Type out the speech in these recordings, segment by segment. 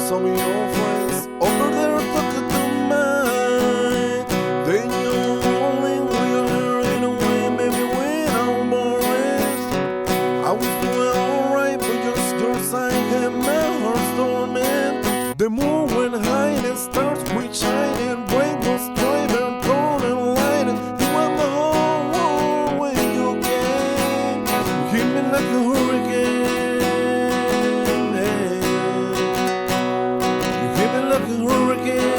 some of your friends over there talking to mine. They know only we're in a way, maybe without boring. I was doing alright, but just your side had my heart storming. The moon went high and it starts with shining. Brain was driving, turning light. You went the whole world when you came. You hit me like a hurricane. Like a hurricane.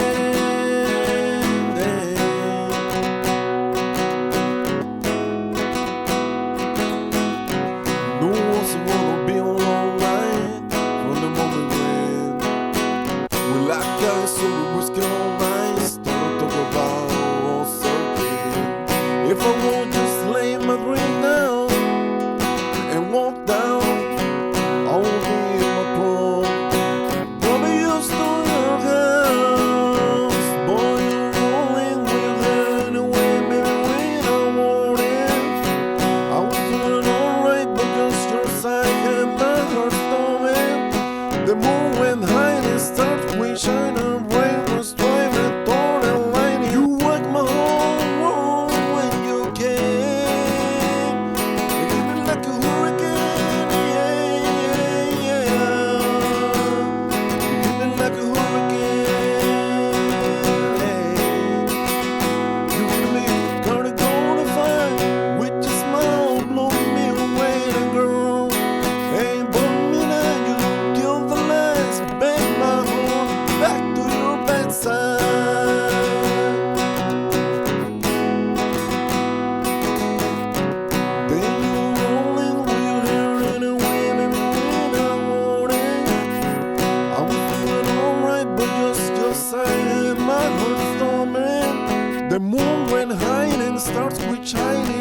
No one's gonna be a long night from the moment when we lock eyes, so we whiskey all night. Start to talk about something. If I won't just lay my drink down and walk down, I won't be in my clothes. Probably used to the moon went high and it started with shining. Rain was driving, torn and lining. You waked my whole world when you came. You hit me like a hurricane, yeah, yeah, yeah. You hit me like a hurricane, yeah. You hit me, gotta go to fight with your smile, blowing me away, and girl, ain't but me now. Back to your bedside. Then you're rolling wheelchair in a way, maybe without warning. I was doing alright, but just saying my heart storming. The moon went high and starts with shining.